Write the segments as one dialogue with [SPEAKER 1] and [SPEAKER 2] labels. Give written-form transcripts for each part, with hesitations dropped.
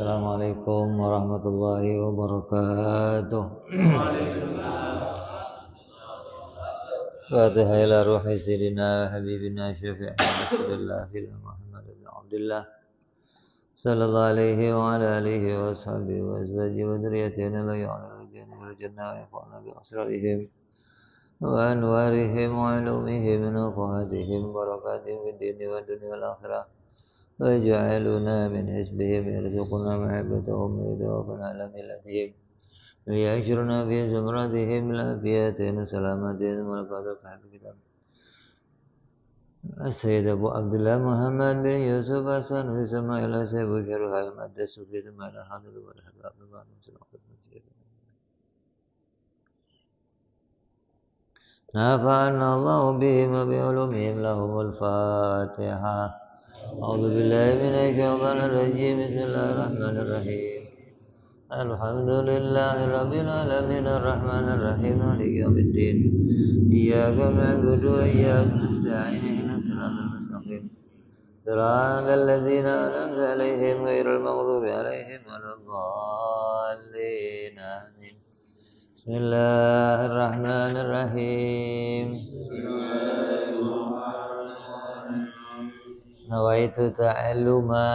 [SPEAKER 1] Assalamualaikum warahmatullahi wabarakatuh. Fatiha ila ruhi sayyidina habibina syafi'ina rasulillah Muhammad bin Abdullah sallallahu alaihi wa ala alihi wa sahbihi wa azwajihi wa dzurriyyatihi la ya'lamu wal jannah wa yafa'na bi asrarihim wa anwarihim wa ulumihim wa fahatihim barakatihim fid dini wa dunya wal akhirah وَيَجْعَلُنَا مِنْ حِزْبِهِمْ يَرْزُقُنَا مَحَبَّتَهُمْ وَيَتَوَفَّنَا عَلَى مِلَّتِهِمْ وَيَحْشُرُنَا فِي زُمرتِهِمْ الْعَافِيَةِ وَسَلَامَةٍ وَالْفَوْزَ بِحَبِّكَ السيد أبو عبد الله محمد بن يوسف السنوسي إسماعيل سيف شرح المادة السوفي إسماعيل الحاضر والحباب نفعنا الله بهم وبعلومهم لهم الفاتحة أعوذ بالله من الشيطان الرجيم بسم الله الرحمن الرحيم الحمد لله رب العالمين الرحمن الرحيم مالك يوم الدين إياك نعبد وإياك نستعين اهدنا الصراط المستقيم صراط الذين أنعمت عليهم غير المغضوب عليهم ولا الضالين آمين بسم الله الرحمن الرحيم nawaitu ta'alluma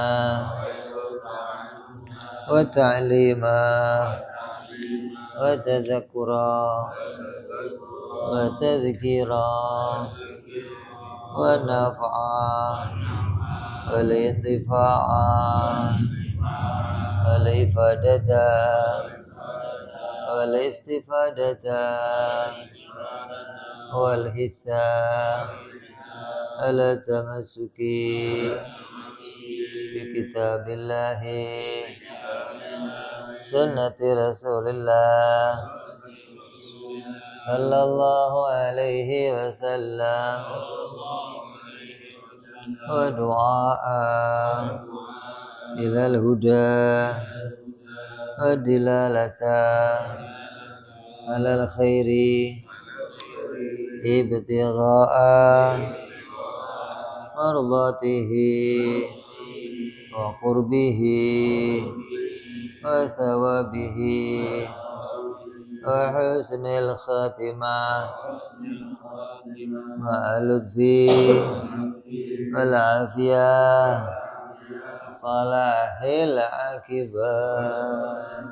[SPEAKER 1] wa ta'lima wa tazakkura wa tadhkira wa naf'a wal intifa'a wal ifadata wal istifadata wal hissa ala tamassuki bi kitabillahi sunnati rasulillah sallallahu alaihi wasallam wa du'a ilal huda wa dilalata alal khairi ibtigha'a mardatihi wa qurbihi wa thawabihi wa husnil khatimah ma'a lutfi wal afiyah salahil akibah.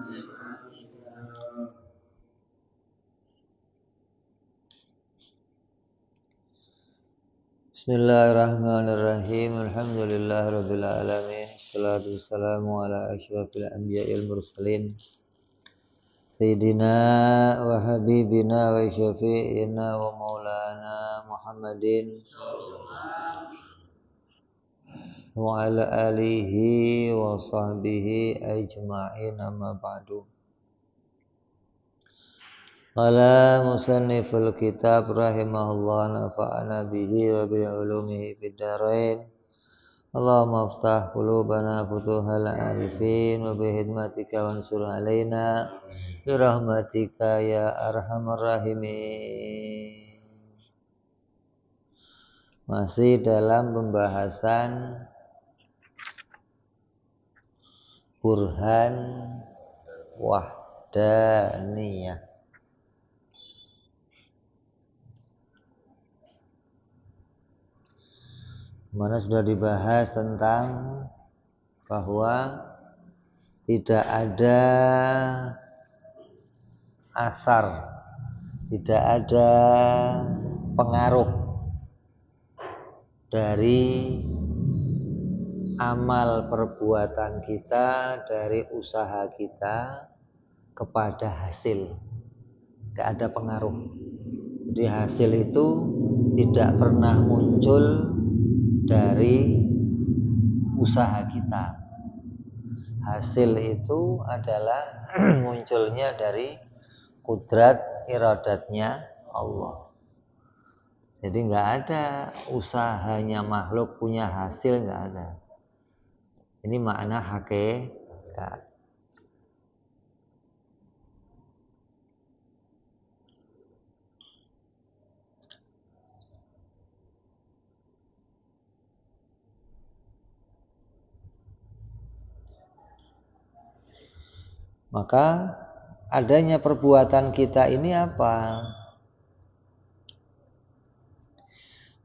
[SPEAKER 1] Bismillahirrahmanirrahim. Alhamdulillahirabbil alamin. Wassalatu wassalamu ala asyrafil anbiya'il mursalin. Sayyidina wa habibina wa syafi'ina wa maulana Muhammadin wa ala alihi wa sahbihi ajma'in, amma ba'du. Qala musanniful kitab rahimahullah nafa'ana bihi wa bi ulumihi fid dharain. Allahumma iftah qulubana futuhal arifin wa bi hidmatika wansur alaina bi rahmatika ya arhamar rahimin. Masih dalam pembahasan burhan wahdaniyah. Mana sudah dibahas tentang bahwa tidak ada asar, tidak ada pengaruh dari amal perbuatan kita, dari usaha kita kepada hasil. Tidak ada pengaruh. Jadi hasil itu tidak pernah muncul dari usaha kita. Hasil itu adalah munculnya dari kudrat iradatnya Allah. Jadi nggak ada usahanya makhluk punya hasil, nggak ada. Ini makna hakikat. Maka adanya perbuatan kita ini apa?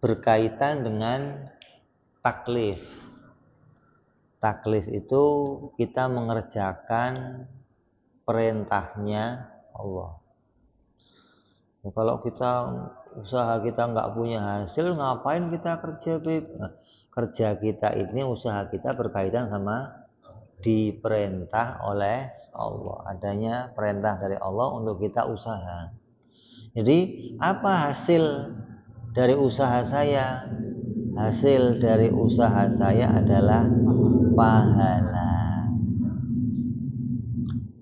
[SPEAKER 1] Berkaitan dengan taklif. Taklif itu kita mengerjakan perintahnya Allah. Kalau kita usaha kita nggak punya hasil, ngapain kita kerja, Beb? Nah, kerja kita ini, usaha kita berkaitan sama diperintah oleh Allah. Adanya perintah dari Allah untuk kita usaha. Jadi apa hasil dari usaha saya? Hasil dari usaha saya adalah pahala.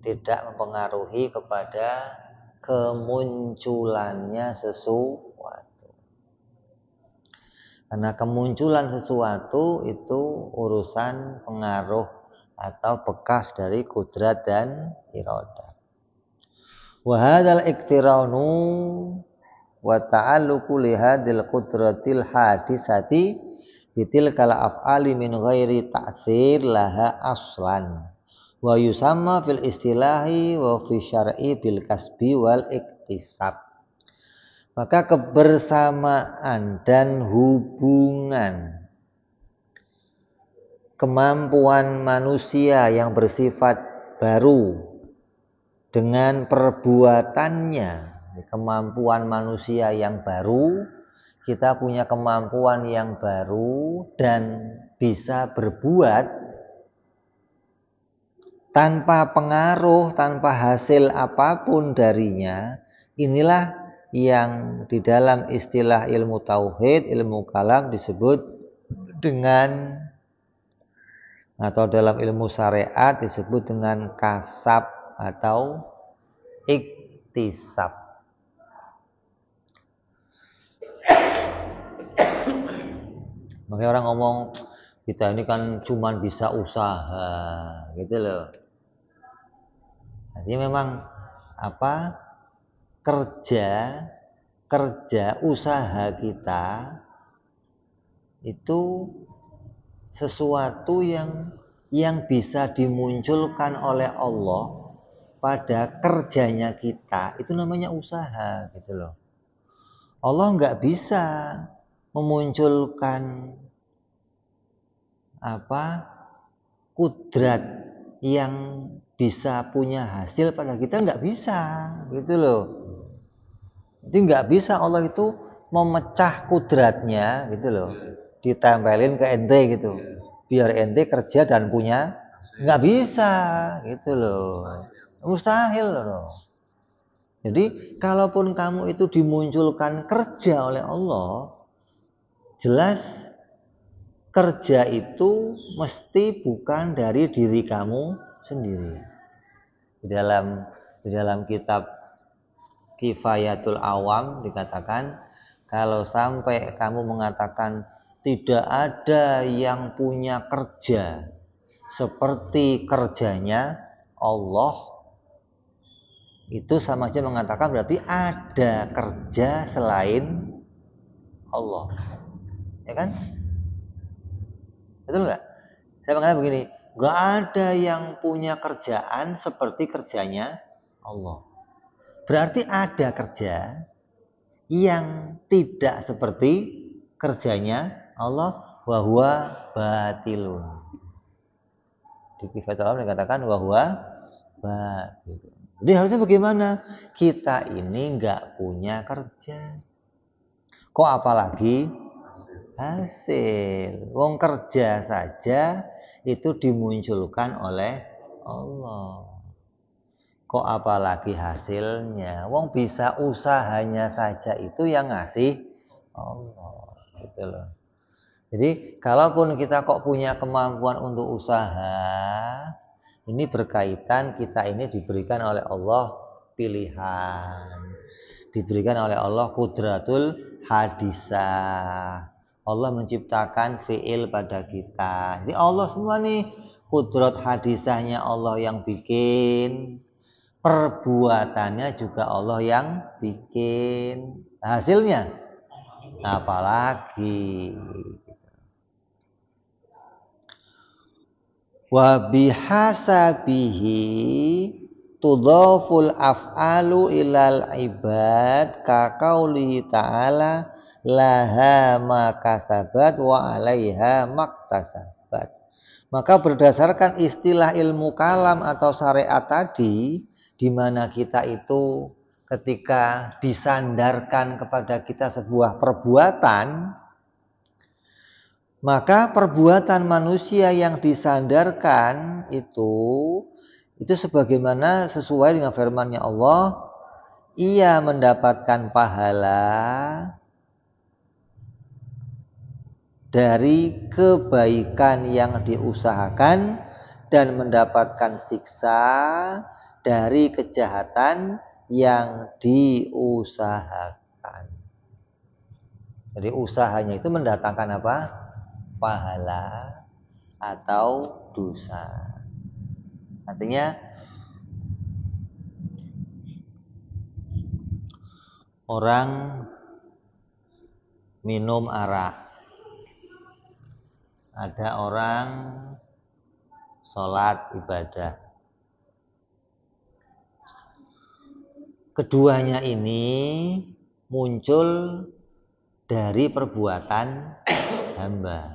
[SPEAKER 1] Tidak mempengaruhi kepada kemunculannya sesuatu. Karena kemunculan sesuatu itu urusan pengaruh atau bekas dari kudrat dan iradah. Wa hadzal iktiranu wa ta'alluqu li hadhil qudratil hadisati bitilkal af'ali min ghairi ta'thir laha aslan wa yusamma fil istilahi wa fi syar'i bil kasbi wal iktisab. Maka kebersamaan dan hubungan kemampuan manusia yang bersifat baru dengan perbuatannya, kemampuan manusia yang baru, kita punya kemampuan yang baru dan bisa berbuat tanpa pengaruh, tanpa hasil apapun darinya. Inilah yang di dalam istilah ilmu tauhid, ilmu kalam disebut dengan, atau dalam ilmu syariat disebut dengan kasab atau iktisab. Makanya orang ngomong kita ini kan cuman bisa usaha, gitu loh. Jadi memang apa, kerja usaha kita itu sesuatu yang bisa dimunculkan oleh Allah pada kerjanya kita, itu namanya usaha, gitu loh. Allah nggak bisa memunculkan kudrat yang bisa punya hasil pada kita, nggak bisa, gitu loh. Jadi nggak bisa Allah itu memecah kudratnya, gitu loh, ditempelin ke ente gitu, biar ente kerja dan punya, nggak bisa, gitu loh, mustahil loh. Jadi kalaupun kamu itu dimunculkan kerja oleh Allah, jelas kerja itu mesti bukan dari diri kamu sendiri. Di dalam kitab Kifayatul Awam dikatakan, kalau sampai kamu mengatakan tidak ada yang punya kerja seperti kerjanya Allah, itu sama aja mengatakan berarti ada kerja selain Allah, ya kan? Betul nggak? Saya mengatakan begini, nggak ada yang punya kerjaan seperti kerjanya Allah. Berarti ada kerja yang tidak seperti kerjanya Allah, wa huwa batilun. Di Kifayatul Awam dikatakan wa huwa batilun. Jadi harusnya bagaimana? Kita ini nggak punya kerja, kok apalagi hasil. Wong kerja saja itu dimunculkan oleh Allah, kok apalagi hasilnya. Wong bisa usahanya saja itu yang ngasih Allah, gitu loh. Jadi kalaupun kita kok punya kemampuan untuk usaha, ini berkaitan kita ini diberikan oleh Allah pilihan, diberikan oleh Allah kudratul hadisah. Allah menciptakan fi'il pada kita. Jadi Allah semua nih, kudrat hadisahnya Allah yang bikin, perbuatannya juga Allah yang bikin, hasilnya apalagi. Wa bihasabihi tudhaful af'alu ilal ibad ka qaulihi ta'ala laha ma kasabat wa 'alaiha maktasabat. Maka berdasarkan istilah ilmu kalam atau syariat tadi, di mana kita itu ketika disandarkan kepada kita sebuah perbuatan, maka perbuatan manusia yang disandarkan itu sebagaimana sesuai dengan firman-Nya Allah, ia mendapatkan pahala dari kebaikan yang diusahakan dan mendapatkan siksa dari kejahatan yang diusahakan. Jadi usahanya itu mendatangkan apa? Pahala atau dosa. Artinya orang minum arak, ada orang sholat ibadah. Keduanya ini muncul dari perbuatan hamba.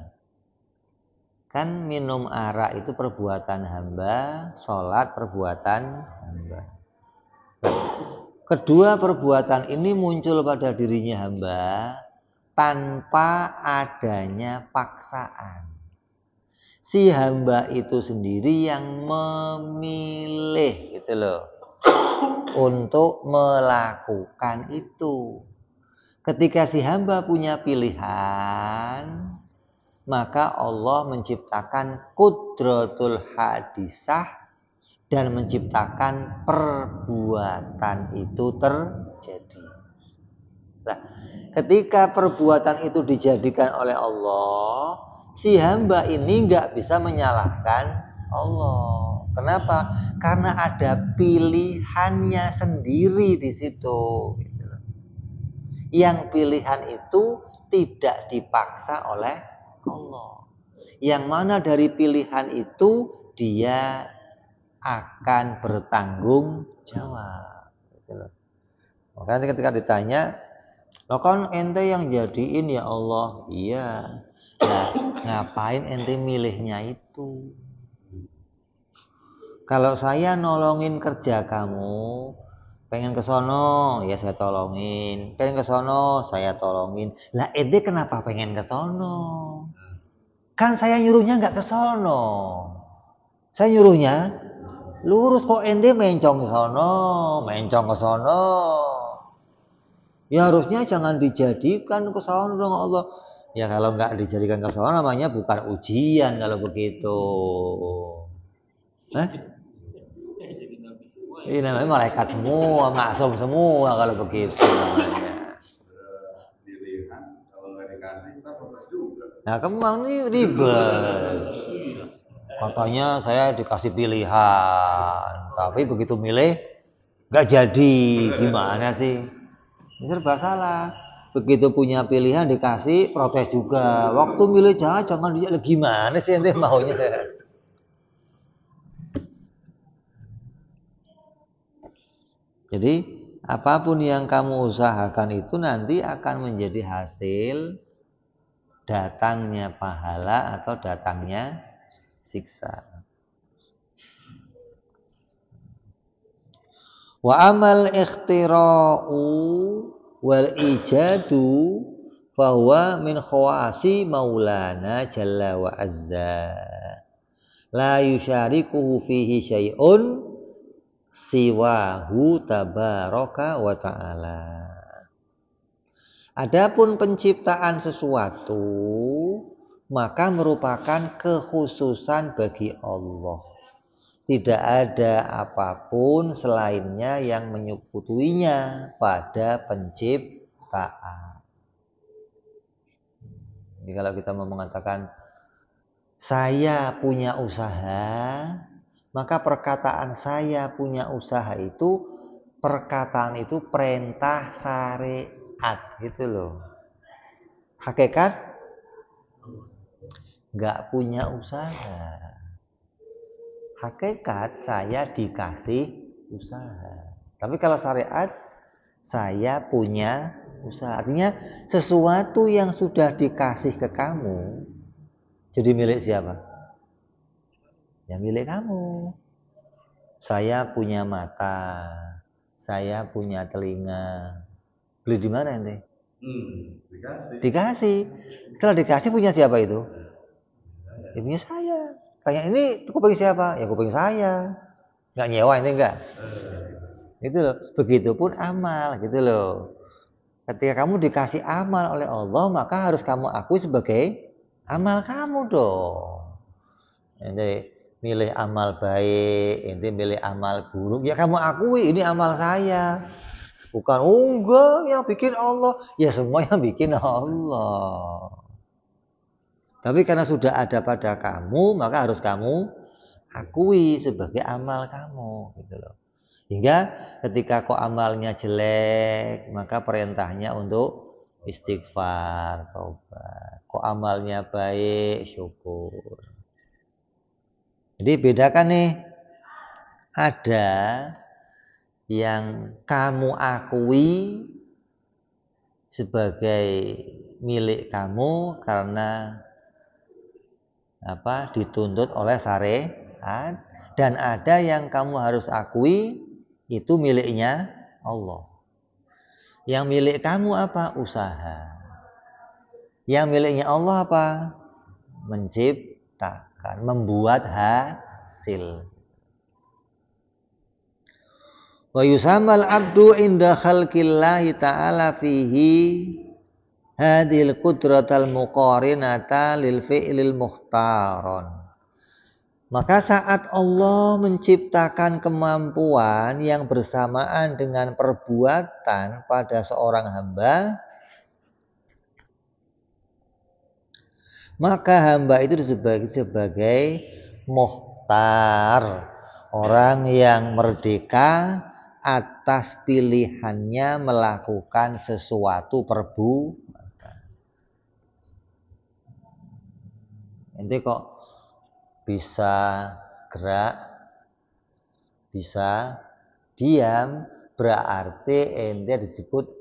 [SPEAKER 1] Kan minum arak itu perbuatan hamba, sholat perbuatan hamba. Kedua perbuatan ini muncul pada dirinya hamba tanpa adanya paksaan. Si hamba itu sendiri yang memilih gitu loh untuk melakukan itu. Ketika si hamba punya pilihan, maka Allah menciptakan qudratul hadisah dan menciptakan perbuatan itu terjadi. Nah, ketika perbuatan itu dijadikan oleh Allah, si hamba ini nggak bisa menyalahkan Allah. Kenapa? Karena ada pilihannya sendiri di situ. Yang pilihan itu tidak dipaksa oleh Allah. Yang mana dari pilihan itu dia akan bertanggung jawab. Makanya ketika ditanya, "Loh kan ente yang jadiin ya Allah?" Iya. Nah, ngapain ente milihnya itu? Kalau saya nolongin kerja kamu, pengen ke sono, ya saya tolongin. Pengen ke sono, saya tolongin. Lah ente kenapa pengen ke sono? Kan saya nyuruhnya nggak ke sono. Saya nyuruhnya lurus, kok ente mencong ke sono, mencong ke sono. Ya harusnya jangan dijadikan ke sono dong Allah. Ya kalau nggak dijadikan ke sono namanya bukan ujian kalau begitu. Ini namanya malaikat semua, maksum semua kalau begitu namanya. Kalau nggak dikasih kita protes juga. Nah kemang nih ribet. Katanya saya dikasih pilihan, tapi begitu milih nggak jadi, gimana sih? Ini serba salah. Begitu punya pilihan dikasih protes juga. Waktu milih jangan gimana sih ente maunya? Jadi apapun yang kamu usahakan itu nanti akan menjadi hasil datangnya pahala atau datangnya siksa. Wa amal ikhtira'u wal ijadu fahuwa min khawasi maulana jalla wa azza. La yusyarikuhu fihi syai'un siwahu tabaraka wa ta'ala. Adapun penciptaan sesuatu maka merupakan kekhususan bagi Allah. Tidak ada apapun selainnya yang menyekutuinya pada penciptaan. Jadi kalau kita mau mengatakan saya punya usaha, maka perkataan saya punya usaha itu, perkataan itu perintah syariat gitu loh. Hakikat nggak punya usaha. Hakikat saya dikasih usaha. Tapi kalau syariat, saya punya usaha. Artinya sesuatu yang sudah dikasih ke kamu, jadi milik siapa? Ya milik kamu. Saya punya mata, saya punya telinga. Beli di mana ente? Dikasih. Setelah dikasih punya siapa itu? Ya punya saya. Tanya ini kuping siapa? Ya kuping saya. Nggak nyewa ini enggak. Gitu loh. Begitupun amal, gitu loh. Ketika kamu dikasih amal oleh Allah, maka harus kamu akui sebagai amal kamu dong. Ente milih amal baik, ente milih amal buruk, ya kamu akui ini amal saya. Bukan enggak yang bikin Allah, ya semua yang bikin Allah. Tapi karena sudah ada pada kamu, maka harus kamu akui sebagai amal kamu, gitu loh. Hingga ketika kok amalnya jelek, maka perintahnya untuk istighfar, taubat. Kok amalnya baik, syukur. Jadi bedakan nih, ada yang kamu akui sebagai milik kamu karena dituntut oleh syariat, dan ada yang kamu harus akui itu miliknya Allah. Yang milik kamu apa? Usaha. Yang miliknya Allah apa? Menciptakan, membuat hasil. Wa yusamal abdu inda khalqillahi ta'ala fihi hadhil qudratal muqarinata lil fi'lil mukhtaron. Maka saat Allah menciptakan kemampuan yang bersamaan dengan perbuatan pada seorang hamba, maka hamba itu disebut sebagai mukhtar, orang yang merdeka atas pilihannya melakukan sesuatu perbuatan. Ente kok bisa gerak, bisa diam, berarti ente disebut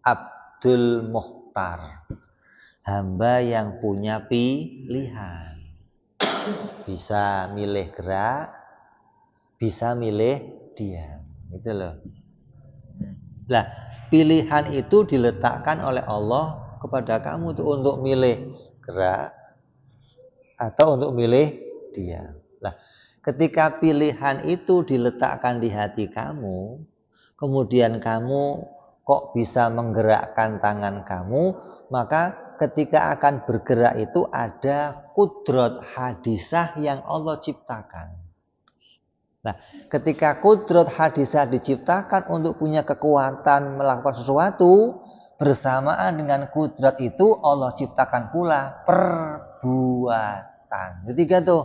[SPEAKER 1] Abdul Mukhtar, hamba yang punya pilihan. Bisa milih gerak, bisa milih diam. Gitu loh. Nah, pilihan itu diletakkan oleh Allah kepada kamu tuh untuk milih gerak atau untuk milih diam. Nah, ketika pilihan itu diletakkan di hati kamu, kemudian kamu kok bisa menggerakkan tangan kamu, maka ketika akan bergerak itu ada kudrat hadisah yang Allah ciptakan. Nah, ketika kudrat hadisah diciptakan untuk punya kekuatan melakukan sesuatu, bersamaan dengan kudrat itu Allah ciptakan pula perbuatan. Ketiga tuh,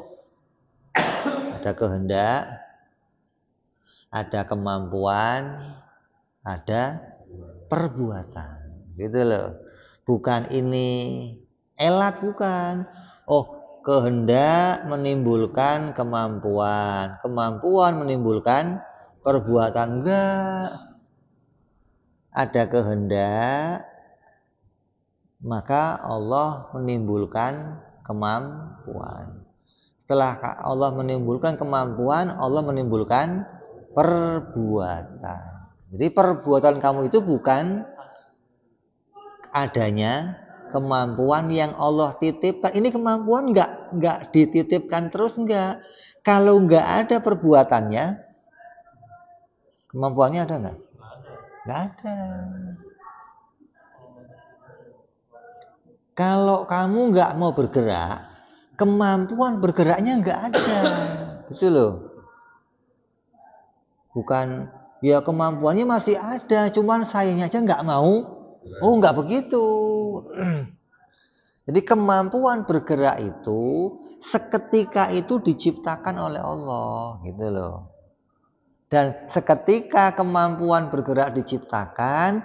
[SPEAKER 1] ada kehendak, ada kemampuan, ada perbuatan. Gitu loh. Bukan ini elat, bukan. Oh, kehendak menimbulkan kemampuan, kemampuan menimbulkan perbuatan. Enggak. Ada kehendak, maka Allah menimbulkan kemampuan. Setelah Allah menimbulkan kemampuan, Allah menimbulkan perbuatan. Jadi perbuatan kamu itu bukan adanya kemampuan yang Allah titipkan. Ini kemampuan enggak dititipkan terus, enggak. Kalau enggak ada perbuatannya, kemampuannya ada enggak? Enggak ada. Kalau kamu enggak mau bergerak, kemampuan bergeraknya enggak ada. Gitu loh. Bukan ya kemampuannya masih ada, cuman sayangnya aja enggak mau. Oh, enggak begitu. Jadi kemampuan bergerak itu seketika itu diciptakan oleh Allah, gitu loh. Dan seketika kemampuan bergerak diciptakan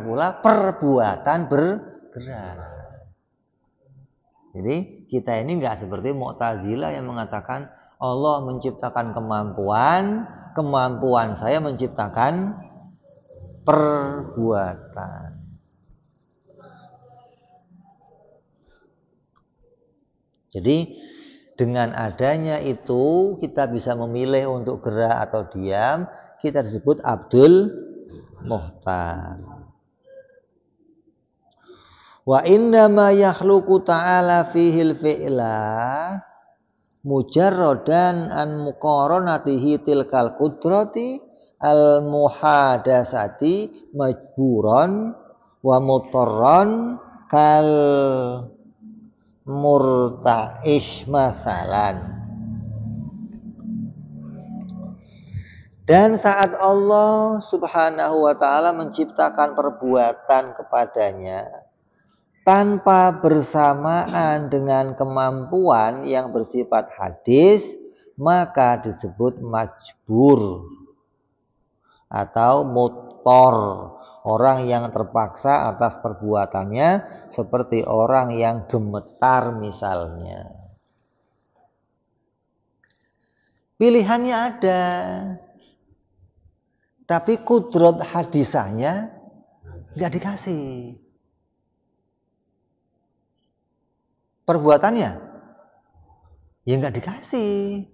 [SPEAKER 1] pula perbuatan bergerak. Jadi kita ini enggak seperti Mu'tazilah yang mengatakan Allah menciptakan kemampuan saya menciptakan perbuatan. Jadi dengan adanya itu kita bisa memilih untuk gerak atau diam, kita disebut Abdul Mukhtar. Wa innama yakhluqu ta'ala fihil fi'la mujarradan an muqaranatihi tilkal qudrati al muhadasati majburan wa mutarran kal murta'ish masalan. Dan saat Allah subhanahu wa ta'ala menciptakan perbuatan kepadanya tanpa bersamaan dengan kemampuan yang bersifat hadis, maka disebut majbur atau muttor, orang yang terpaksa atas perbuatannya, seperti orang yang gemetar misalnya. Pilihannya ada, tapi kudrat hadisahnya nggak dikasih. Perbuatannya ya nggak dikasih.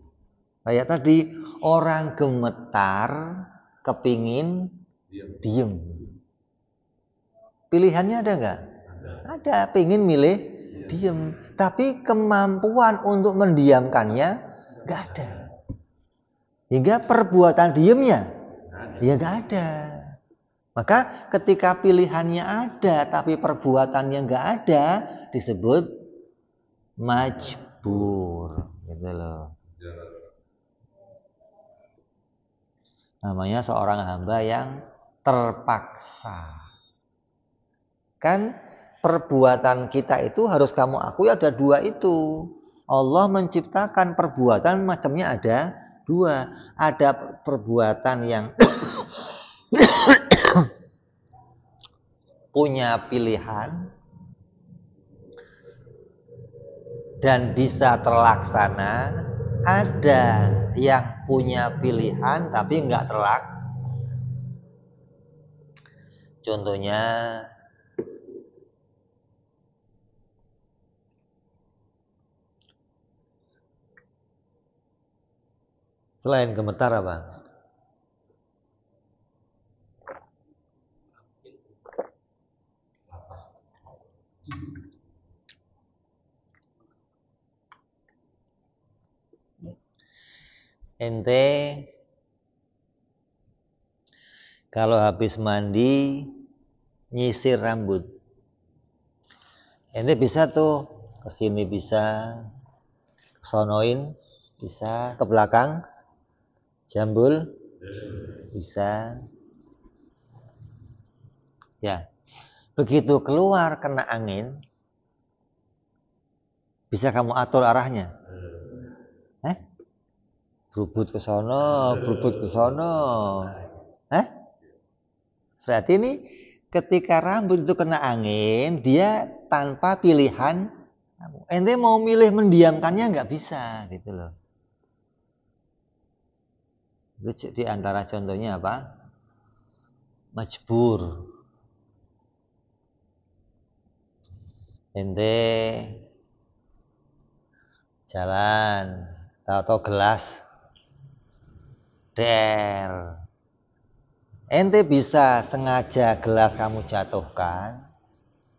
[SPEAKER 1] Kayak tadi orang gemetar kepingin diem. Pilihannya ada nggak? Ada, pingin milih diem. Tapi kemampuan untuk mendiamkannya nggak ada. Hingga perbuatan diemnya ya nggak ada. Maka ketika pilihannya ada tapi perbuatannya nggak ada, disebut majbur, gitu loh. Namanya seorang hamba yang terpaksa. Kan perbuatan kita itu harus kamu akui ada dua itu. Allah menciptakan perbuatan macamnya ada dua. Ada perbuatan yang punya pilihan dan bisa terlaksana, ada yang punya pilihan tapi nggak terlaksana. Contohnya selain gemetar apa? Ente kalau habis mandi nyisir rambut, ente bisa tuh kesini bisa, kesonoin bisa, ke belakang jambul bisa. Ya, begitu keluar kena angin, bisa kamu atur arahnya. Berubut ke sono, berubut ke sono. Berarti ini ketika rambut itu kena angin, dia tanpa pilihan. Ente mau milih mendiamkannya nggak bisa, gitu loh. Itu di antara contohnya apa? Majbur. Ente jalan, tahu gelas der. Ente bisa sengaja gelas kamu jatuhkan,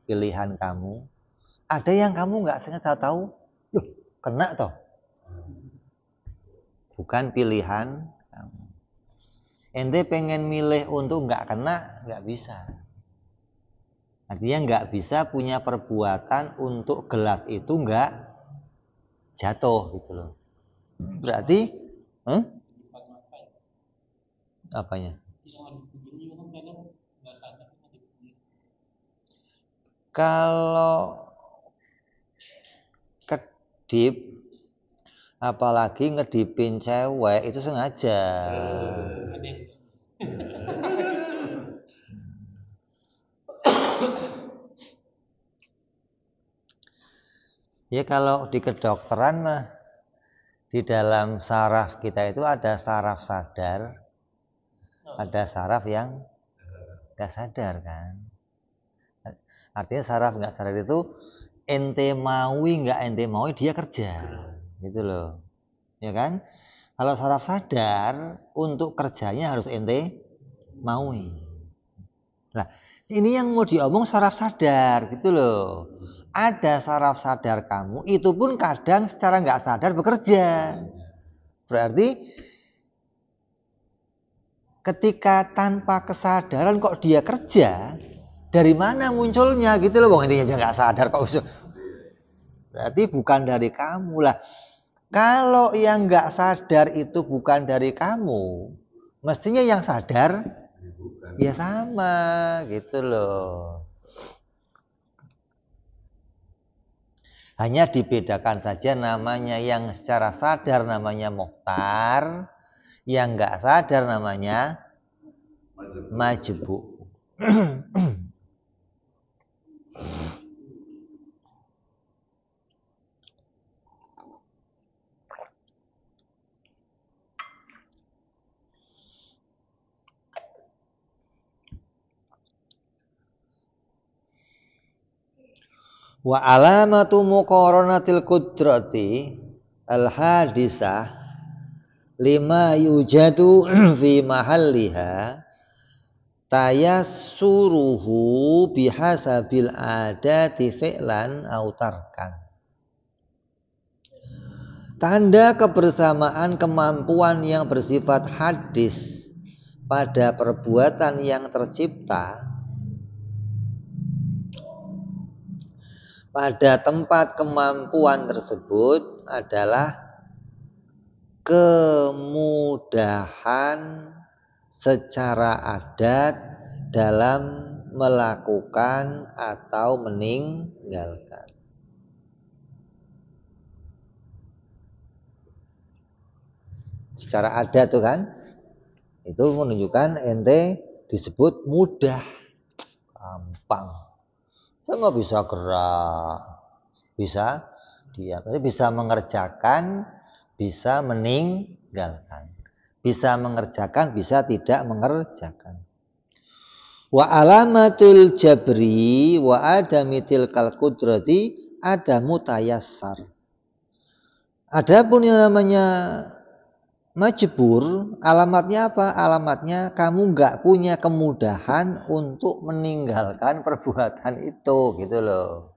[SPEAKER 1] pilihan kamu. Ada yang kamu nggak sengaja tahu, loh kena toh. Bukan pilihan kamu. Ente pengen milih untuk nggak kena, nggak bisa. Artinya nggak bisa punya perbuatan untuk gelas itu nggak jatuh gitu loh. Berarti, apanya? Kalau kedip, apalagi ngedipin cewek itu sengaja. Ya kalau di kedokteran mah Di dalam saraf kita itu ada saraf sadar, ada saraf yang nggak sadar kan. Artinya saraf nggak sadar itu ente maui nggak ente maui dia kerja, gitu loh, ya kan? Kalau saraf sadar untuk kerjanya harus ente maui. Nah, ini yang mau diomong saraf sadar, gitu loh. Ada saraf sadar kamu, itu pun kadang secara nggak sadar bekerja. Berarti ketika tanpa kesadaran kok dia kerja, dari mana munculnya gitu loh, wong intinya aja nggak sadar kok. Berarti bukan dari kamu lah. Kalau yang nggak sadar itu bukan dari kamu, mestinya yang sadar ya sama gitu loh. Hanya dibedakan saja namanya yang secara sadar namanya mukhtar, yang nggak sadar namanya majbu. Wa alamatu muqaranatil qudrati al-hadisah lima yujadu fi mahalliha tayassuruhu bihasabil adati fi'lan au tarkan. Tanda kebersamaan kemampuan yang bersifat hadis pada perbuatan yang tercipta pada tempat kemampuan tersebut adalah kemudahan secara adat dalam melakukan atau meninggalkan. Secara adat tuh kan, itu menunjukkan ente disebut mudah, gampang. Semua bisa gerak, bisa diam, bisa mengerjakan, bisa meninggalkan, bisa mengerjakan, bisa tidak mengerjakan. Wa alamatul jabri wa adamitil kal qudrati adamu tayassar. Adapun yang namanya majbur, alamatnya apa? Alamatnya kamu nggak punya kemudahan untuk meninggalkan perbuatan itu, gitu loh.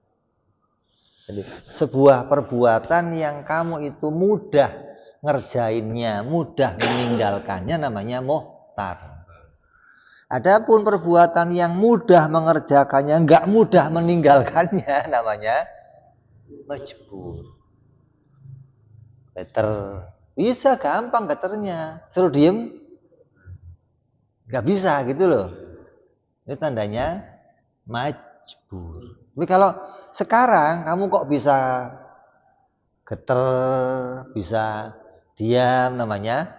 [SPEAKER 1] Jadi sebuah perbuatan yang kamu itu mudah ngerjainnya, mudah meninggalkannya namanya mukhtar. Adapun perbuatan yang mudah mengerjakannya, nggak mudah meninggalkannya namanya majbur. Geter bisa gampang geternya, suruh diem nggak bisa gitu loh. Ini tandanya majbur. Tapi kalau sekarang kamu kok bisa geter, bisa diam, namanya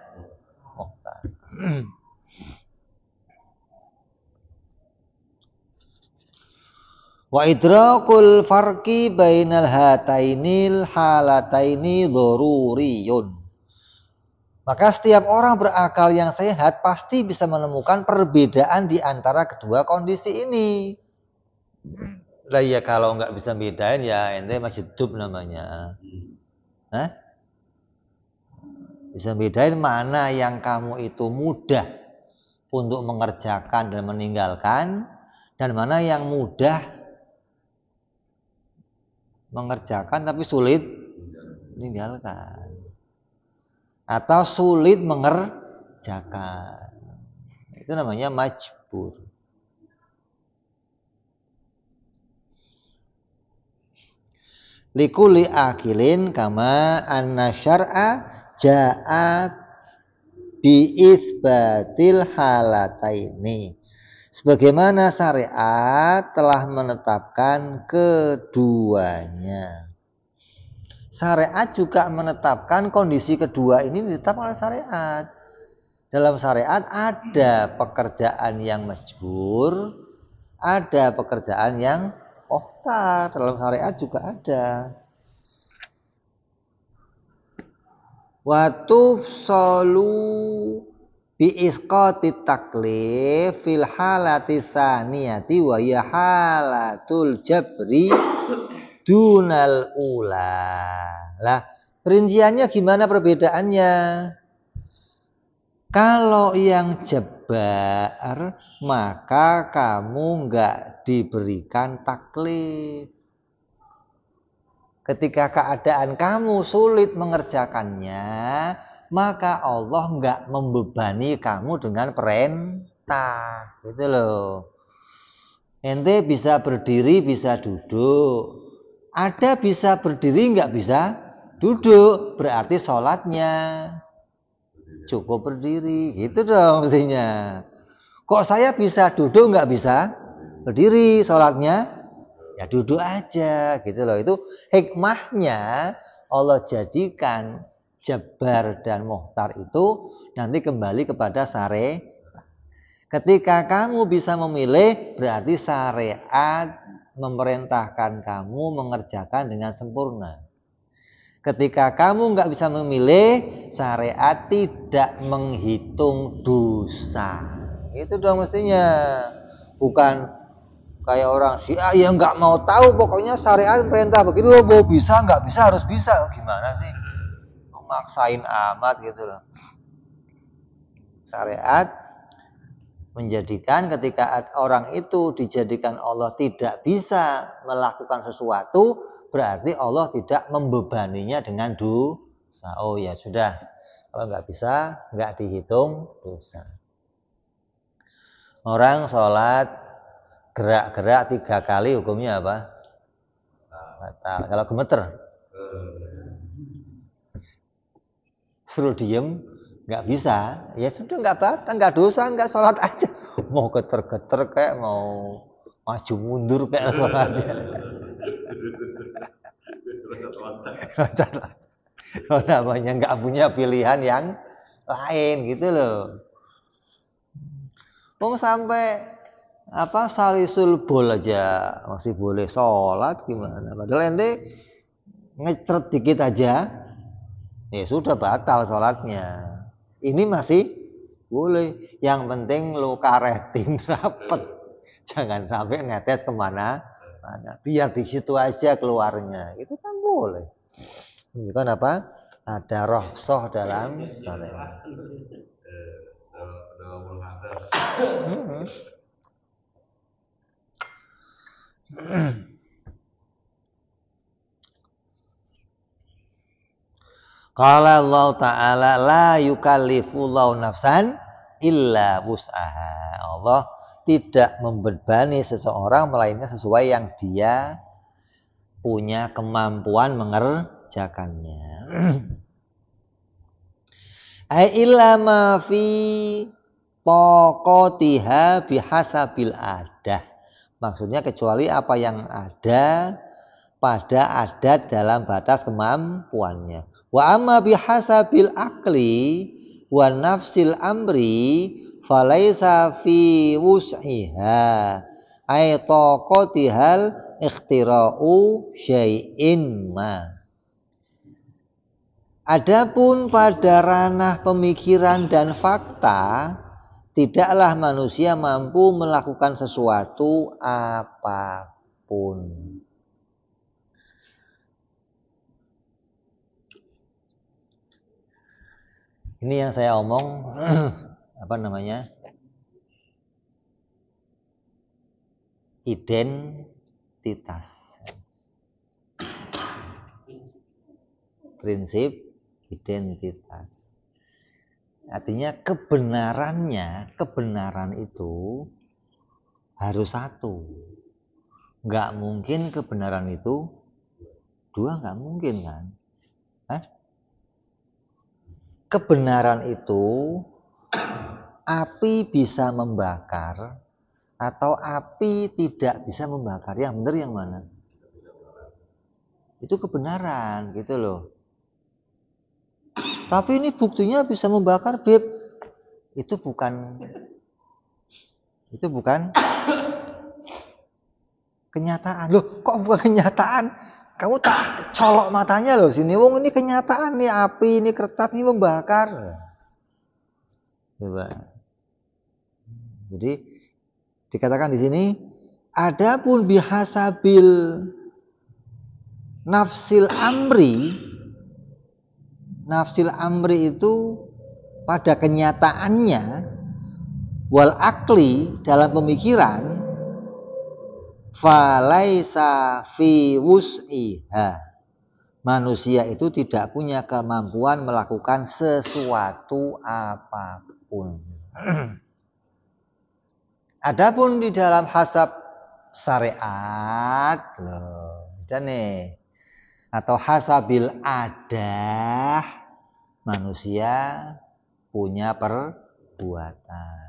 [SPEAKER 1] mukhtar. Wa idrakul farqi bainal hatainil halataini dzururiyun. Maka setiap orang berakal yang sehat pasti bisa menemukan perbedaan di antara kedua kondisi ini. Lah ya kalau nggak bisa bedain ya ente masih hidup namanya. Hah? Bisa bedain mana yang kamu itu mudah untuk mengerjakan dan meninggalkan, dan mana yang mudah mengerjakan tapi sulit meninggalkan, atau sulit mengerjakan. Itu namanya majbur. Likuli akilin kama anna syar'a ja'a bi'itsbatil halataini. Sebagaimana syariat telah menetapkan keduanya. Syariat juga menetapkan kondisi kedua ini ditetapkan oleh syariat. Dalam syariat ada pekerjaan yang majbur, ada pekerjaan yang mukhtar. Dalam syariat juga ada. wa tufsalu bi isqati taklif fil halati tsaniyati wa ya halatul jabri dunal ula. Lah, rinciannya gimana perbedaannya? Kalau yang jabar, maka kamu enggak diberikan taklif. Ketika keadaan kamu sulit mengerjakannya, maka Allah enggak membebani kamu dengan perintah. Gitu loh. Ente bisa berdiri, bisa duduk. Ada bisa berdiri, enggak bisa duduk. Berarti sholatnya cukup berdiri. Gitu dong mestinya. Kok saya bisa duduk, enggak bisa berdiri, sholatnya ya duduk aja gitu loh. Itu hikmahnya Allah jadikan jabar dan muhtar itu nanti kembali kepada syariat. Ketika kamu bisa memilih, berarti syariat memerintahkan kamu mengerjakan dengan sempurna. Ketika kamu nggak bisa memilih, syariat tidak menghitung dosa. Itu dong mestinya. Bukan kayak orang Syiah yang nggak mau tahu, pokoknya syariat perintah begitu, mau bisa nggak bisa harus bisa. Gimana sih? Maksain amat gitu loh. Syariat menjadikan ketika orang itu dijadikan Allah tidak bisa melakukan sesuatu, berarti Allah tidak membebaninya dengan dosa. Oh ya sudah, kalau nggak bisa nggak dihitung dosa. Orang sholat gerak-gerak 3 kali hukumnya apa? Batal. Kalau gemeter suruh diem nggak bisa, ya sudah nggak batal, nggak dosa, nggak sholat aja. Mau geter-geter kayak mau maju mundur kayak sholatnya. Kalau namanya nggak punya pilihan yang lain gitu loh. Sampai apa salisul bol aja masih boleh sholat gimana? Padahal ente ngecret dikit aja, ya sudah batal sholatnya. Ini masih boleh. Yang penting lu karetin rapet, jangan sampai netes kemana-mana. Biar di situ aja keluarnya, itu kan boleh. Ini kan apa? Ada rohsoh dalam syariat. Qala Allah Ta'ala la yukallifullahu nafsan illa wus'aha. Allah tidak membebani seseorang melainkan sesuai yang dia punya kemampuan mengerjakannya. Ai illa ma fi taqatiha bihasabil adah. Maksudnya kecuali apa yang ada pada adat dalam batas kemampuannya. Wa amma bihasabil akli wa nafsil amri falaisa fi wus'iha ay taqatihal ikhtira'u syai'in ma. Adapun pada ranah pemikiran dan fakta, tidaklah manusia mampu melakukan sesuatu apapun. Ini yang saya omong apa namanya? Identitas. Prinsip identitas. Artinya kebenaran itu harus satu. Nggak mungkin kebenaran itu dua, nggak mungkin kan? Kebenaran itu api bisa membakar atau api tidak bisa membakar. Yang benar yang mana? Itu kebenaran gitu loh. Tapi ini buktinya bisa membakar, Beb. Itu bukan kenyataan. Loh, kok bukan kenyataan? Kamu tak colok matanya loh sini. Wong ini kenyataan nih, api ini kertas ini membakar. Coba. Jadi dikatakan di sini, adapun bihasabil nafsil amri itu pada kenyataannya wal akli dalam pemikiran falaisa fi wus'iha, manusia itu tidak punya kemampuan melakukan sesuatu apapun. Adapun di dalam hasab syariat loh, nih, atau hasabil adah, manusia punya perbuatan.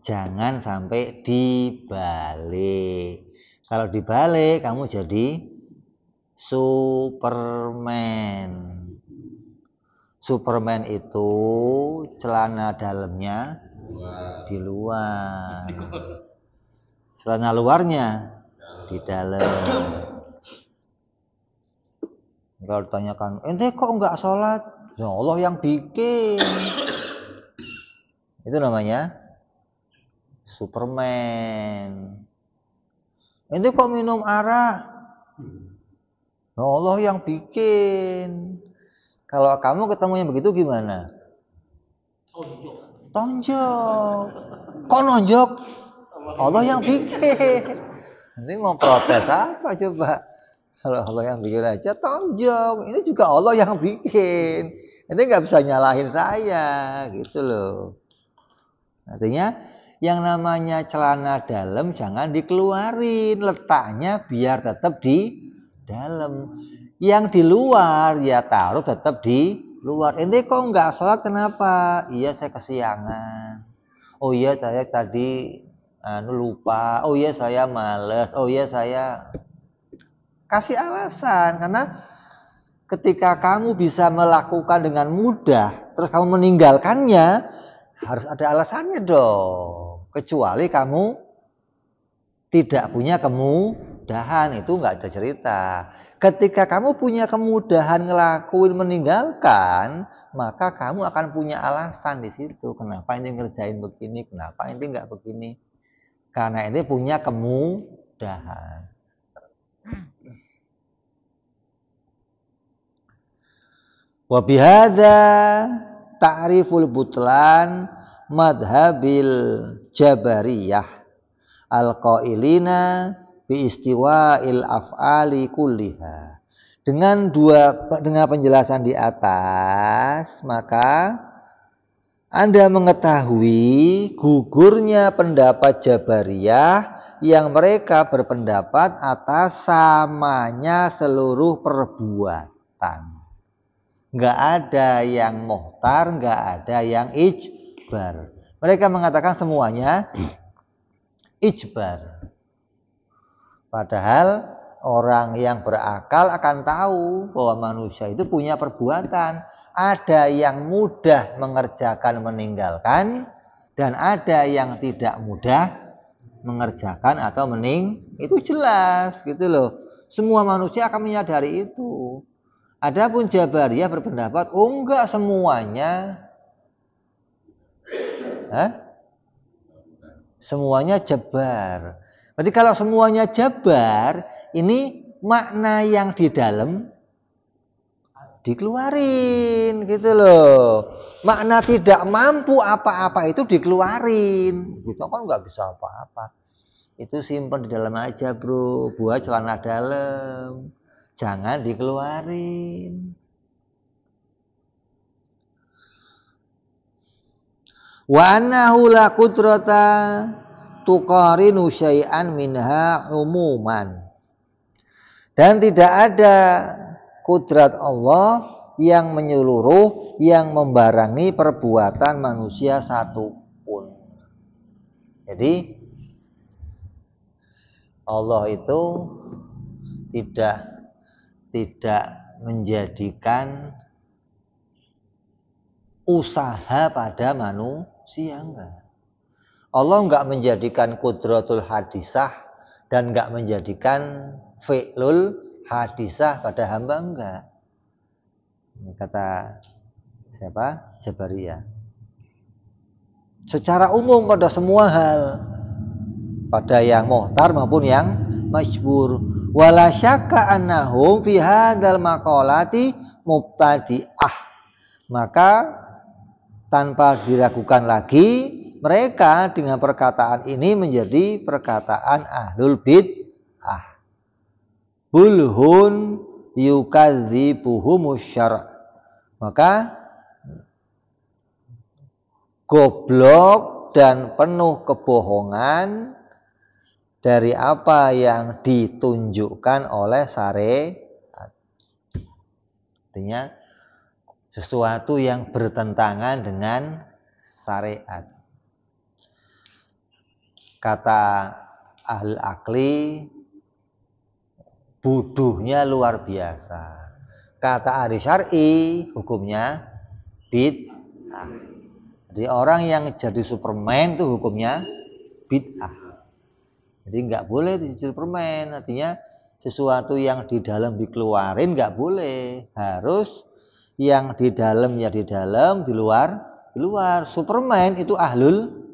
[SPEAKER 1] Jangan sampai dibalik. Kalau dibalik kamu jadi Superman. Superman itu celana dalamnya di luar, celana luarnya di dalam. Kalau ditanyakan, ente kok enggak sholat? Ya Allah yang bikin. Itu namanya Superman. Ente kok minum arak? Ya Allah yang bikin. Kalau kamu ketemu yang begitu gimana? Tonjok. Kok nonjok? Allah yang bikin. Nanti mau protes apa coba? Kalau Allah yang bikin aja tonjok. Ini juga Allah yang bikin. Nanti nggak bisa nyalahin saya, gitu loh. Artinya yang namanya celana dalam jangan dikeluarin, letaknya biar tetap di dalam. Yang di luar ya taruh tetap di luar. Ente kok nggak sholat kenapa? Iya saya kesiangan. Oh iya saya tadi lupa. Oh iya saya males. Oh iya saya kasih alasan. Karena ketika kamu bisa melakukan dengan mudah, terus kamu meninggalkannya, harus ada alasannya dong. Kecuali kamu tidak punya kemudahan, itu nggak ada cerita. Ketika kamu punya kemudahan ngelakuin meninggalkan, maka kamu akan punya alasan di situ. Kenapa ini ngerjain begini? Kenapa ini nggak begini? Karena ini punya kemudahan. Wa bihadza ta'riful butlan madhabil jabariyah al-qailina bi istiwa'il af'ali kulliha. Dengan penjelasan di atas, maka Anda mengetahui gugurnya pendapat Jabariyah yang mereka berpendapat atas samanya seluruh perbuatan. Nggak ada yang muhtar, nggak ada yang ijbar. Mereka mengatakan semuanya ijbar. Padahal orang yang berakal akan tahu bahwa manusia itu punya perbuatan. Ada yang mudah mengerjakan meninggalkan, dan ada yang tidak mudah mengerjakan atau itu jelas gitu loh. Semua manusia akan menyadari itu. Adapun Jabariyah berpendapat, oh enggak semuanya. Semuanya jabar. Berarti kalau semuanya jabar, ini makna yang di dalam dikeluarin gitu loh. Makna tidak mampu apa-apa itu dikeluarin. Gitu kan nggak bisa apa-apa. Itu simpen di dalam aja bro, buat celana dalam. Jangan dikeluarin. Wa annahu la qudrata tuqarinu syai'an minha umuman. Dan tidak ada kudrat Allah yang menyeluruh, yang membarangi perbuatan manusia satupun. Jadi Allah itu tidak menjadikan usaha pada manusia, enggak. Allah enggak menjadikan kudratul hadisah dan enggak menjadikan fi'lul hadisah pada hamba, enggak. Kata siapa? Jabariyah. Secara umum pada semua hal, pada yang muhtar maupun yang majbur. Wala syakka annahum fi hadzal maqalati mubtadi'ah. Maka tanpa diragukan lagi, mereka dengan perkataan ini menjadi perkataan ahlul bid'ah. Bulhun yukadzibuhumus syara'. Maka goblok dan penuh kebohongan dari apa yang ditunjukkan oleh syariat. Artinya sesuatu yang bertentangan dengan syariat. Kata ahli akli, bodohnya luar biasa. Kata ahli syar'i, hukumnya bid'ah. Jadi orang yang jadi Superman itu hukumnya bid'ah. Jadi nggak boleh jadi Superman. Artinya sesuatu yang di dalam dikeluarin nggak boleh. Harus yang di dalam ya di dalam, di luar di luar. Superman itu ahlul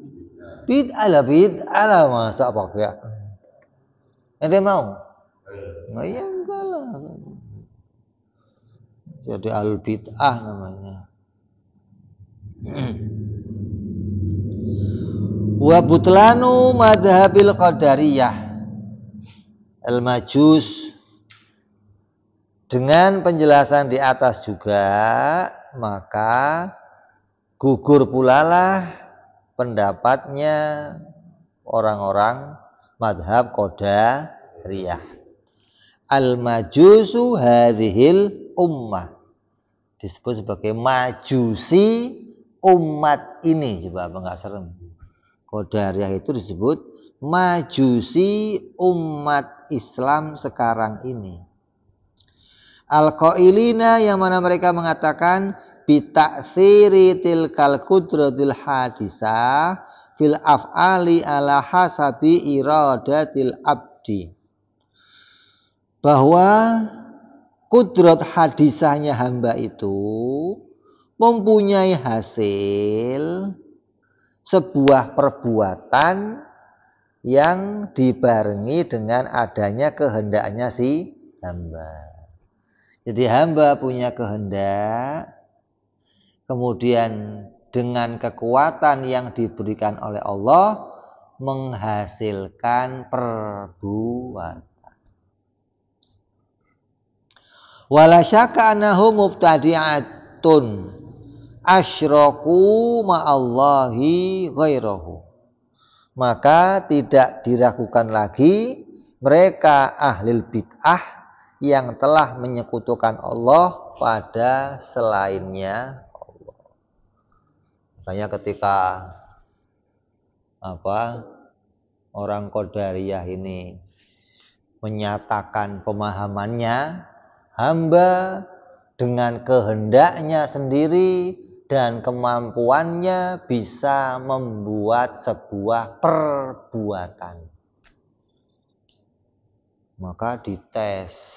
[SPEAKER 1] bid'ah lah masa apa ya? Ente mau? Nggak ya enggak lah. Jadi ahlul bid'ah namanya. Wa butlanu madhabil qadariyah al-majus. Dengan penjelasan di atas juga, maka gugur pulalah pendapatnya orang-orang madhab qadariyah. Al-majusu hadhil ummah, disebut sebagai majusi umat ini. Coba apa enggak serem? Qadariyah itu disebut majusi umat Islam sekarang ini. Al-qailina, yang mana mereka mengatakan bitaksiri tilkal qudratil hadisah fil af'ali ala hasabi iradatil abdi. Bahwa kudrat hadisahnya hamba itu mempunyai hasil sebuah perbuatan yang dibarengi dengan adanya kehendaknya si hamba. Jadi hamba punya kehendak, kemudian dengan kekuatan yang diberikan oleh Allah menghasilkan perbuatan. Wala syakka annahu mubtadi'atun asyraku ma'allahi ghairahu. Maka tidak diragukan lagi mereka ahlul bid'ah yang telah menyekutukan Allah pada selainnya Allah. Makanya ketika orang Qadariyah ini menyatakan pemahamannya, hamba dengan kehendaknya sendiri dan kemampuannya bisa membuat sebuah perbuatan. Maka dites.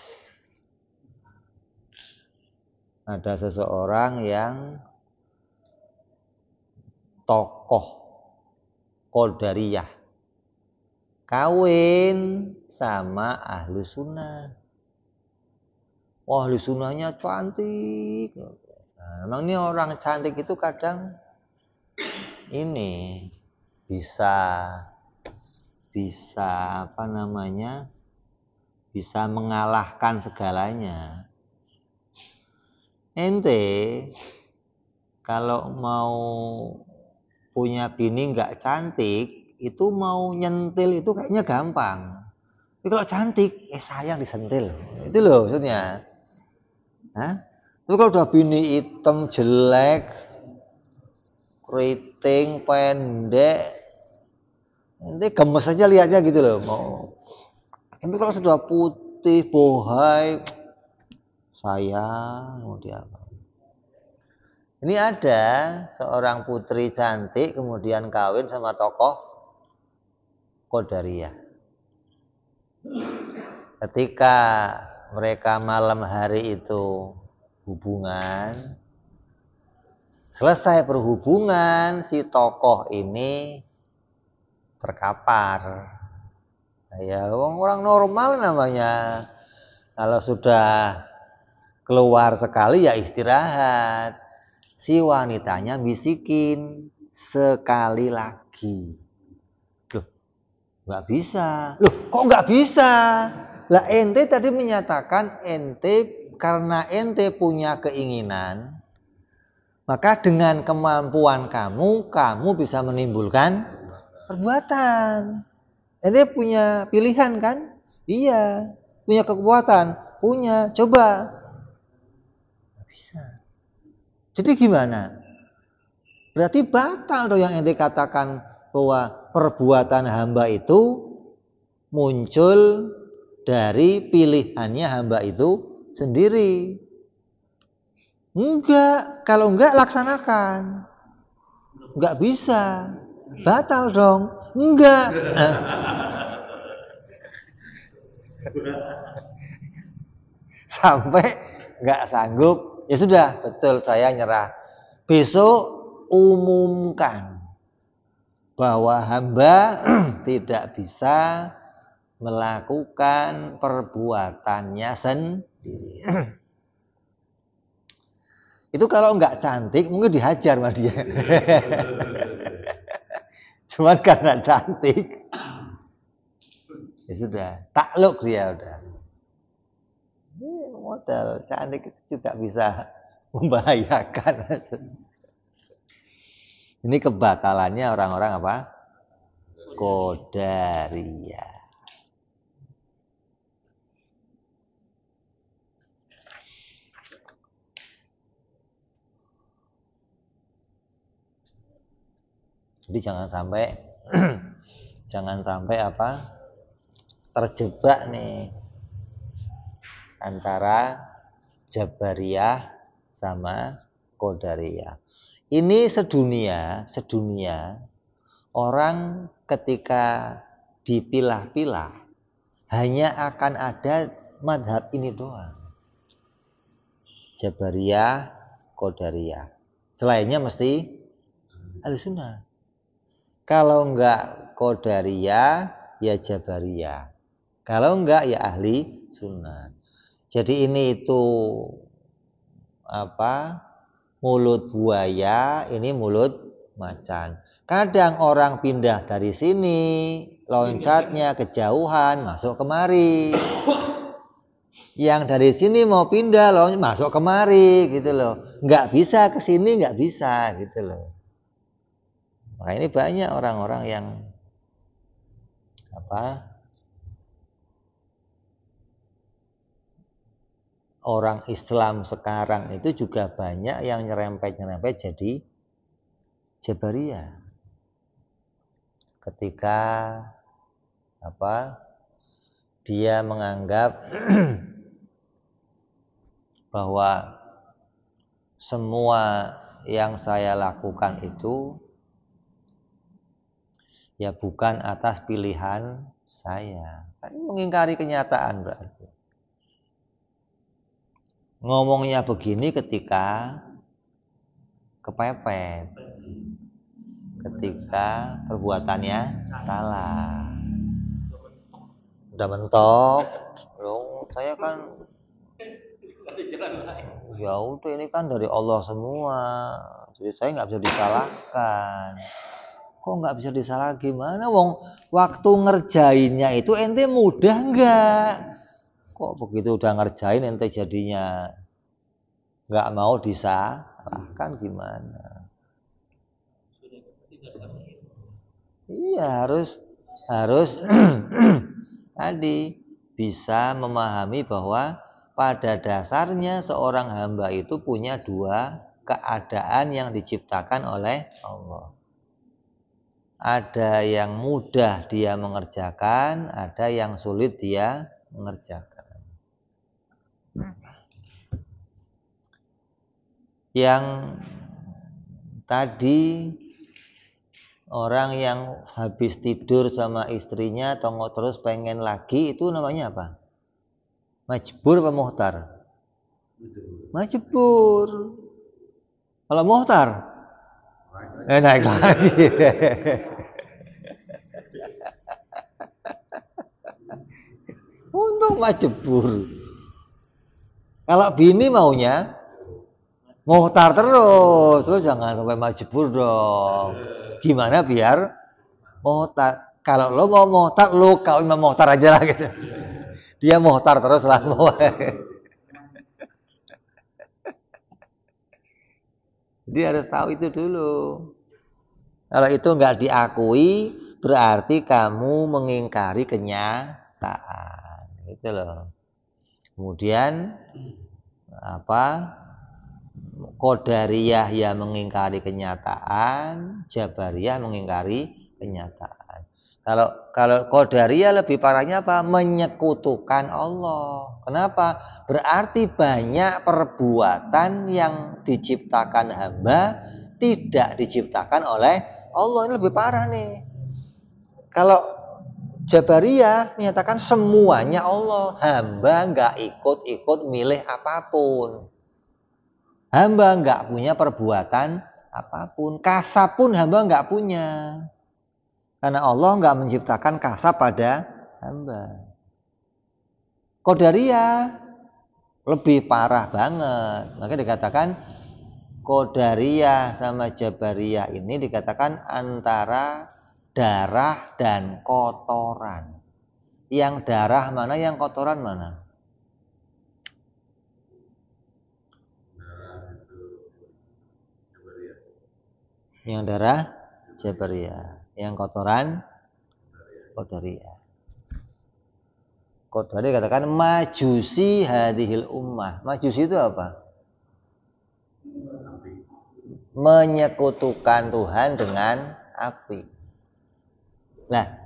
[SPEAKER 1] Ada seseorang yang tokoh Qadariyah kawin sama ahlu sunnah. Wah, ahlu sunnahnya cantik. Memang ini orang cantik itu kadang ini bisa bisa mengalahkan segalanya. Ente kalau mau punya bini nggak cantik, itu mau nyentil itu kayaknya gampang. Tapi kalau cantik, sayang disentil. Itu loh maksudnya. Tapi kalau udah bini hitam, jelek, keriting, pendek, nanti gemes aja lihatnya gitu loh. Tapi kalau sudah putih, bohai, sayang, mau diapa? Ini ada seorang putri cantik kemudian kawin sama tokoh Qadariyah. ketika mereka malam hari itu hubungan, selesai berhubungan si tokoh ini terkapar. Ya orang normal namanya, kalau sudah keluar sekali ya istirahat. Si wanitanya bisikin sekali lagi. Loh, nggak bisa. Loh, kok nggak bisa? Lah ente tadi menyatakan ente karena ente punya keinginan, maka dengan kemampuan kamu bisa menimbulkan perbuatan. Ente punya pilihan kan? Iya. Punya kekuatan? Punya. Coba. Nggak bisa. Jadi gimana? Berarti batal dong yang ente katakan bahwa perbuatan hamba itu muncul dari pilihannya hamba itu sendiri. Enggak, kalau enggak laksanakan. Enggak bisa. Batal dong. Enggak. Sampai enggak sanggup, ya sudah, betul saya nyerah. Besok umumkan bahwa hamba tidak bisa melakukan perbuatannya sendiri. Itu kalau nggak cantik mungkin dihajar sama dia. Cuman karena cantik, ya sudah, takluk dia udah. Modal cantik itu juga bisa membahayakan. Ini kebatalannya orang-orang apa? Qadariyah. Jadi jangan sampai apa? Terjebak nih antara Jabariyah sama Qadariyah. Ini sedunia orang ketika dipilah-pilah hanya akan ada madhab ini doang. Jabariyah, Qadariyah. Selainnya mesti Ahlussunnah. Kalau enggak Qadariyah, ya Jabariyah. Kalau enggak ya ahli sunnah. Jadi ini itu apa? Mulut buaya, ini mulut macan. Kadang orang pindah dari sini, loncatnya kejauhan, masuk kemari. Yang dari sini mau pindah, masuk kemari, gitu loh. Nggak bisa ke sini, nggak bisa, gitu loh. Maka ini banyak orang-orang yang apa? Orang Islam sekarang itu juga banyak yang nyerempet jadi Jabariyah. Ketika apa? Dia menganggap bahwa semua yang saya lakukan itu ya bukan atas pilihan saya. Kan mengingkari kenyataan berarti. Ngomongnya begini ketika kepepet, ketika perbuatannya salah, udah mentok, loh saya kan ya udah ini kan dari Allah semua, jadi saya nggak bisa disalahkan. Kok nggak bisa disalah gimana? Wong waktu ngerjainnya itu ente mudah nggak? Kok begitu udah ngerjain ente jadinya nggak mau disalahkan gimana? Iya harus tadi bisa memahami bahwa pada dasarnya seorang hamba itu punya dua keadaan yang diciptakan oleh Allah. Ada yang mudah dia mengerjakan, ada yang sulit dia mengerjakan. Yang tadi orang yang habis tidur sama istrinya tongok terus pengen lagi itu namanya apa? Majbur apa muhtar? Majbur. Kalau muhtar, naik lagi. Untung majbur. Kalau bini maunya muhtar terus jangan sampai majbur dong. Gimana biar muhtar? Kalau lo mau muhtar, lo kawin sama muhtar aja lah gitu. Dia muhtar terus lah mau. Jadi harus tahu itu dulu. Kalau itu nggak diakui, berarti kamu mengingkari kenyataan. Gitu loh. Kemudian apa? Qadariyah yang mengingkari kenyataan, Jabariyah mengingkari kenyataan. Kalau Qadariyah lebih parahnya apa? Menyekutukan Allah. Kenapa? Berarti banyak perbuatan yang diciptakan hamba tidak diciptakan oleh Allah. Ini lebih parah nih. Kalau Jabariyah menyatakan semuanya Allah, hamba nggak ikut-ikut milih apapun. Hamba nggak punya perbuatan apapun, kasab pun hamba nggak punya, karena Allah nggak menciptakan kasab pada hamba. Qadariyah lebih parah banget, maka dikatakan Qadariyah sama Jabariyah ini dikatakan antara darah dan kotoran. Yang darah mana, yang kotoran mana? Yang darah Jabariyah, yang kotoran Qadariyah. Qadariyah katakan majusi hadhil ummah. Majusi itu apa? Menyekutukan Tuhan dengan api. Nah,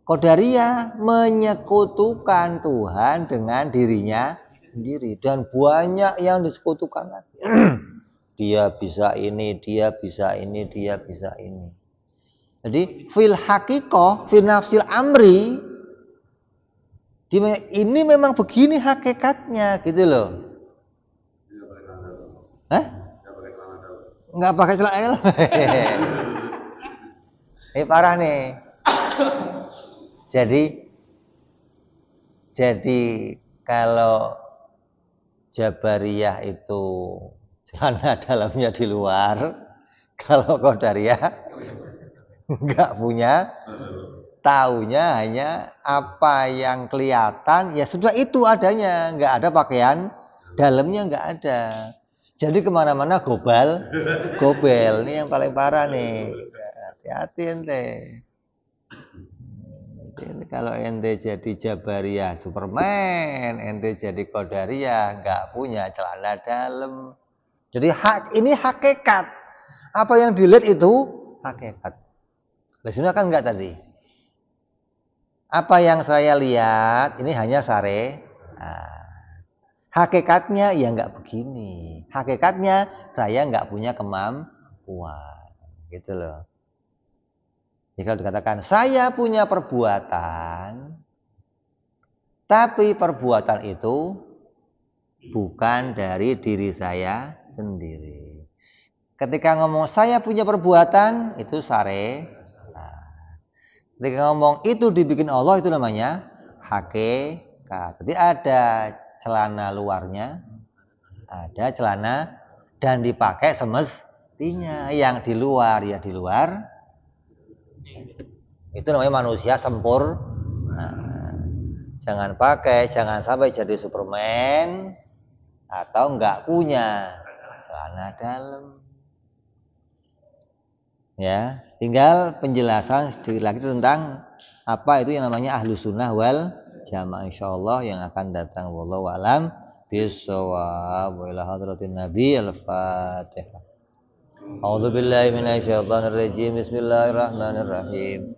[SPEAKER 1] Qadariyah menyekutukan Tuhan dengan dirinya sendiri dan banyak yang disekutukan lagi. Dia bisa ini, dia bisa ini, dia bisa ini. Jadi fil hakikoh, fil nafsil amri, ini memang begini hakikatnya, gitu loh. Hah? Nggak pakai celana dalam. Ini parah nih. Jadi kalau Jabariyah itu celana dalamnya di luar, kalau Qadariyah nggak punya, taunya hanya apa yang kelihatan, ya sudah itu adanya, nggak ada pakaian dalamnya, nggak ada. Jadi kemana-mana gobel, ini yang paling parah nih. Hati-hati ente. Ini kalau ente jadi Jabariyah Superman, ente jadi Qadariyah nggak punya celana dalam. Jadi ini hakikat. Apa yang dilihat itu hakikat. Lesuna kan enggak tadi. Apa yang saya lihat ini hanya sare. Nah, hakikatnya ya enggak begini. Hakikatnya saya enggak punya kemampuan. Gitu loh. Jadi kalau dikatakan saya punya perbuatan, tapi perbuatan itu bukan dari diri saya sendiri. Ketika ngomong saya punya perbuatan, itu sare. Nah, ketika ngomong itu dibikin Allah, itu namanya hakikat. Jadi ada celana luarnya, ada celana dan dipakai semestinya. Yang di luar ya di luar. Itu namanya manusia sempurna. Jangan sampai jadi Superman atau enggak punya celana dalam. Ya, tinggal penjelasan sedikit lagi tentang apa itu yang namanya ahlu sunnah wal jamaah, insyaallah yang akan datang. Wallahu a'lam bishawab. Wa ila hadratin nabi al-fatihah. A'udzu billahi minasyaitonir rajim. Bismillahirrahmanirrahim.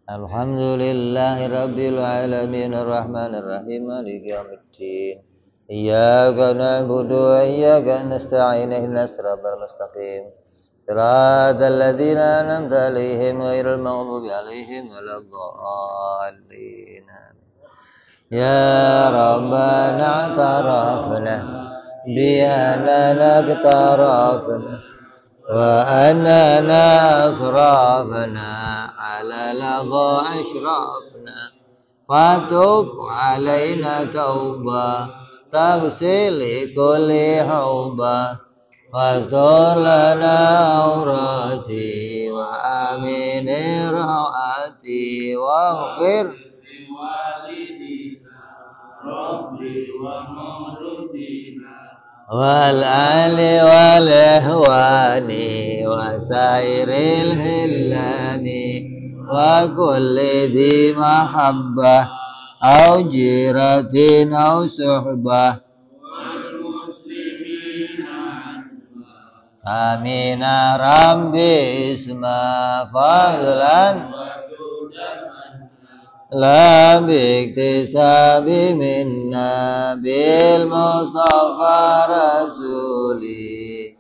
[SPEAKER 1] Alhamdulillahi rabbil alamin arrahmanir rahim maliki yaumiddin. Iyyaka na'budu wa iyyaka nasta'in ihdinas siratal mustaqim. Siratal ladzina an'amta 'alaihim ghairil maghdubi 'alaihim waladdallin. يا ربنا اعترفنا بأننا اقترفنا وأننا أسرفنا على لغو أشرفنا فتب علينا توبة تغسل كل حوبة واستر لنا عوراتي وآمن روعاتي واغفر والآل والإخوان وسائر الهلان وكل ذي محبة أو جيرة أو صحبة آمين ربي اسما فضلا لا باكتساب منا بالمصطفى رسولي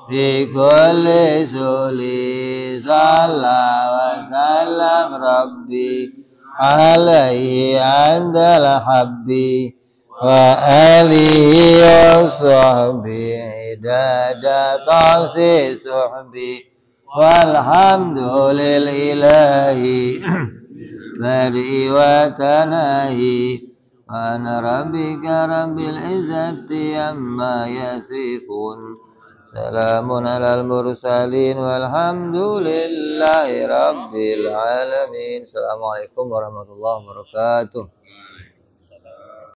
[SPEAKER 1] في كل سولي صلى وسلم ربي عليه عند الحب وآله وصحبه عداد طاس صحبي والحمد لله بدء وتناهي عن ربك رب العزة عما يصفون سلام على المرسلين والحمد لله رب العالمين. Assalamualaikum warahmatullahi wabarakatuh.